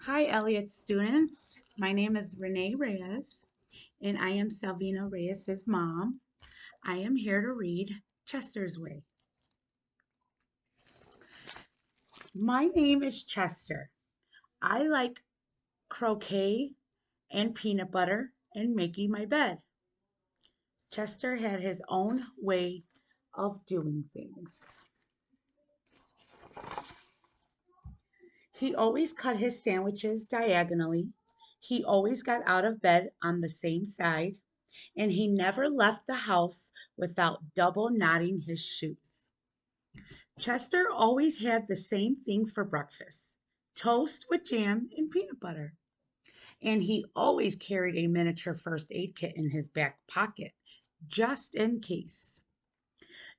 Hi, Elliott students. My name is Renee Reyes, and I am Salvina Reyes's mom. I am here to read Chester's Way. My name is Chester. I like croquet and peanut butter and making my bed. Chester had his own way of doing things. He always cut his sandwiches diagonally. He always got out of bed on the same side, and he never left the house without double knotting his shoes. Chester always had the same thing for breakfast: toast with jam and peanut butter. And he always carried a miniature first aid kit in his back pocket, just in case.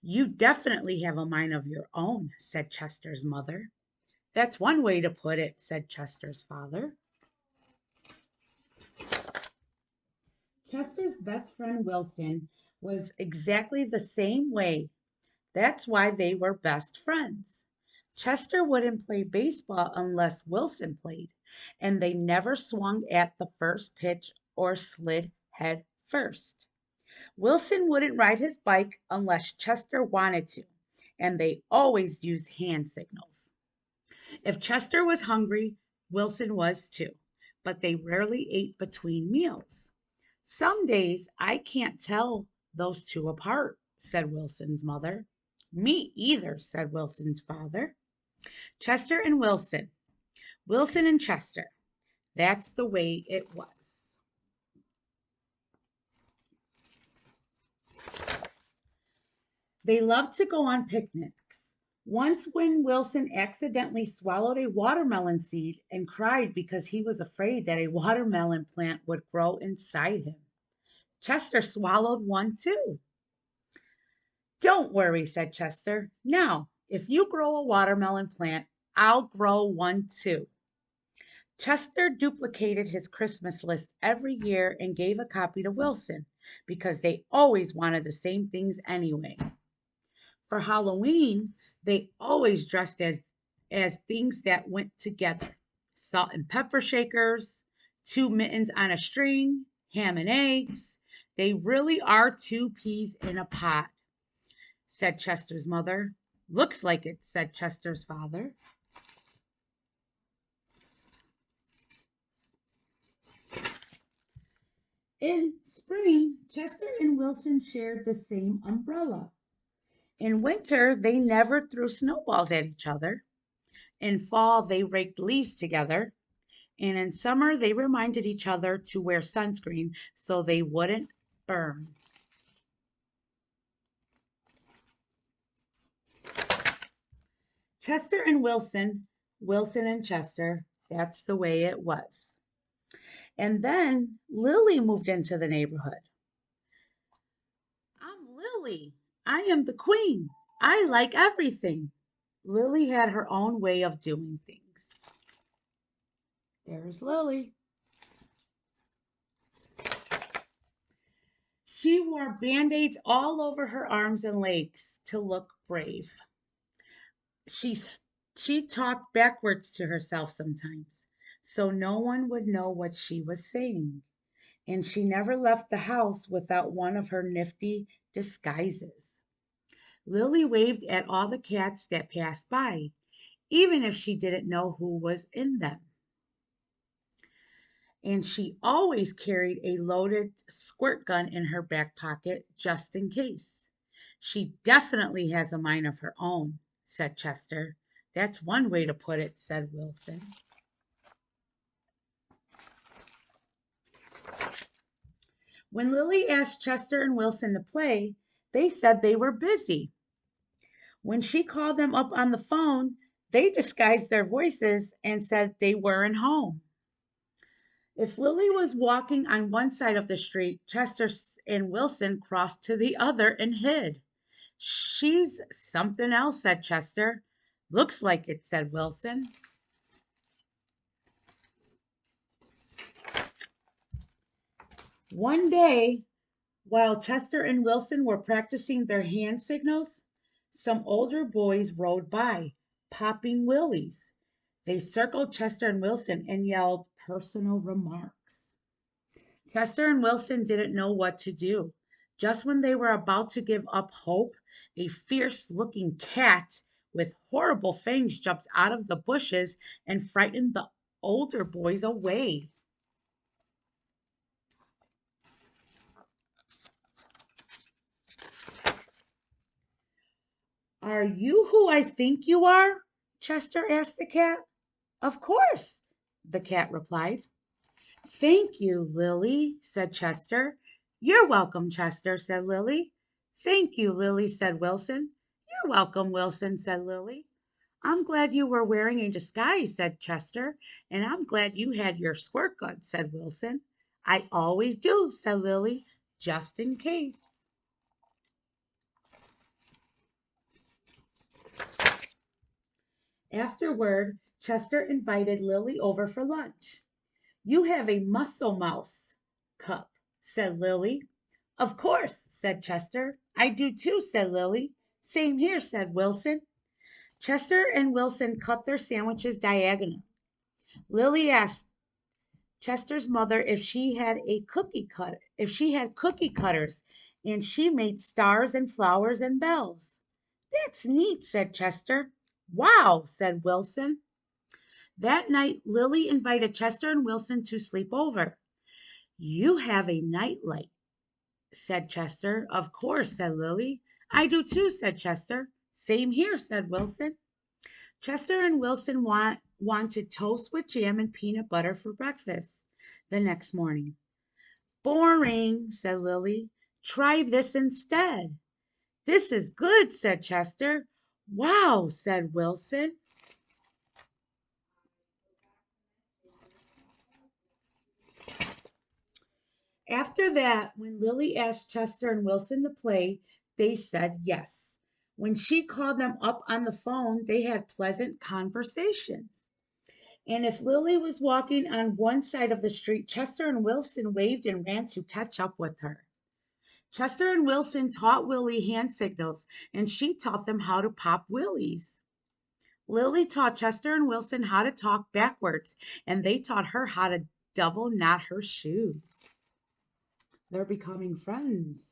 You definitely have a mind of your own, said Chester's mother. That's one way to put it, said Chester's father. Chester's best friend Wilson was exactly the same way. That's why they were best friends. Chester wouldn't play baseball unless Wilson played, and they never swung at the first pitch or slid head first. Wilson wouldn't ride his bike unless Chester wanted to, and they always used hand signals. If Chester was hungry, Wilson was too, but they rarely ate between meals. Some days I can't tell those two apart, said Wilson's mother. Me either, said Wilson's father. Chester and Wilson. Wilson and Chester. That's the way it was. They loved to go on picnics. Once, when Wilson accidentally swallowed a watermelon seed and cried because he was afraid that a watermelon plant would grow inside him, Chester swallowed one too. Don't worry, said Chester. Now, if you grow a watermelon plant, I'll grow one too. Chester duplicated his Christmas list every year and gave a copy to Wilson because they always wanted the same things anyway. For Halloween, they always dressed as things that went together: salt and pepper shakers, two mittens on a string, ham and eggs. They really are two peas in a pod, said Chester's mother. Looks like it, said Chester's father. In spring, Chester and Wilson shared the same umbrella. In winter, they never threw snowballs at each other. In fall, they raked leaves together. And in summer, they reminded each other to wear sunscreen so they wouldn't burn. Chester and Wilson, Wilson and Chester, that's the way it was. And then Lily moved into the neighborhood. I'm Lily. I am the queen. I like everything. Lily had her own way of doing things. There's Lily. She wore band-aids all over her arms and legs to look brave. She she talked backwards to herself sometimes, so no one would know what she was saying. And she never left the house without one of her nifty disguises. Lily waved at all the cats that passed by, even if she didn't know who was in them. And she always carried a loaded squirt gun in her back pocket just in case. She definitely has a mind of her own, said Chester. That's one way to put it, said Wilson. When Lily asked Chester and Wilson to play, they said they were busy. When she called them up on the phone, they disguised their voices and said they weren't home. If Lily was walking on one side of the street, Chester and Wilson crossed to the other and hid. She's something else, said Chester. Looks like it, said Wilson. One day, while Chester and Wilson were practicing their hand signals, some older boys rode by, popping willies. They circled Chester and Wilson and yelled personal remarks. Chester and Wilson didn't know what to do. Just when they were about to give up hope, a fierce looking cat with horrible fangs jumped out of the bushes and frightened the older boys away. Are you who I think you are? Chester asked the cat. Of course, the cat replied. Thank you, Lily, said Chester. You're welcome, Chester, said Lily. Thank you, Lily, said Wilson. You're welcome, Wilson, said Lily. I'm glad you were wearing a disguise, said Chester, and I'm glad you had your squirt gun, said Wilson. I always do, said Lily, just in case. Afterward, Chester invited Lily over for lunch. You have a muscle mouse cup, said Lily. Of course, said Chester. I do too, said Lily. Same here, said Wilson. Chester and Wilson cut their sandwiches diagonal. Lily asked Chester's mother if she had cookie cutters, and she made stars and flowers and bells. That's neat, said Chester. Wow, said Wilson. That night, Lily invited Chester and Wilson to sleep over. You have a nightlight, said Chester. Of course, said Lily. I do too, said Chester. Same here, said Wilson. Chester and Wilson wanted toast with jam and peanut butter for breakfast the next morning. Boring, said Lily. Try this instead. This is good, said Chester. Wow, said Wilson. After that, when Lily asked Chester and Wilson to play, they said yes. When she called them up on the phone, they had pleasant conversations. And if Lily was walking on one side of the street, Chester and Wilson waved and ran to catch up with her. Chester and Wilson taught Lily hand signals, and she taught them how to pop willies. Lily taught Chester and Wilson how to talk backwards, and they taught her how to double knot her shoes. They're becoming friends.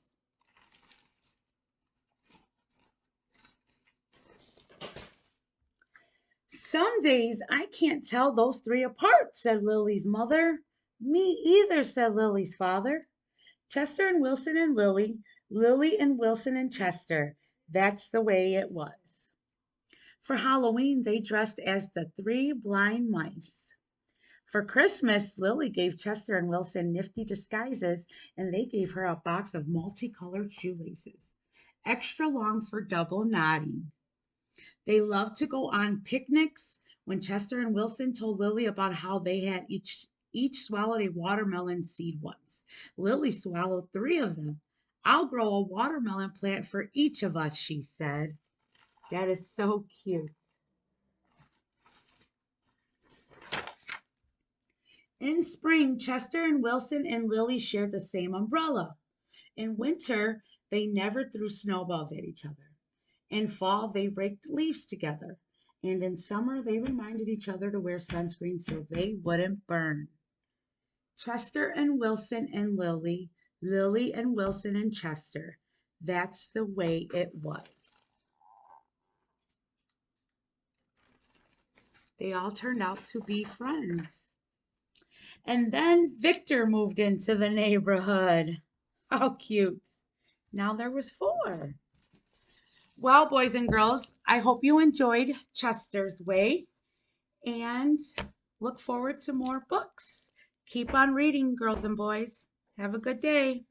Some days I can't tell those three apart, said Lily's mother. Me either, said Lily's father. Chester and Wilson and Lily, Lily and Wilson and Chester. That's the way it was. For Halloween, they dressed as the three blind mice. For Christmas, Lily gave Chester and Wilson nifty disguises, and they gave her a box of multicolored shoelaces, extra long for double knotting. They loved to go on picnics. When Chester and Wilson told Lily about how they had each swallowed a watermelon seed once. Lily swallowed three of them. I'll grow a watermelon plant for each of us, she said. That is so cute. In spring, Chester and Wilson and Lily shared the same umbrella. In winter, they never threw snowballs at each other. In fall, they raked leaves together. And in summer, they reminded each other to wear sunscreen so they wouldn't burn. Chester and Wilson and Lily, Lily and Wilson and Chester. That's the way it was. They all turned out to be friends. And then Victor moved into the neighborhood. How cute. Now there was four. Well, boys and girls, I hope you enjoyed Chester's Way and look forward to more books. Keep on reading, girls and boys. Have a good day.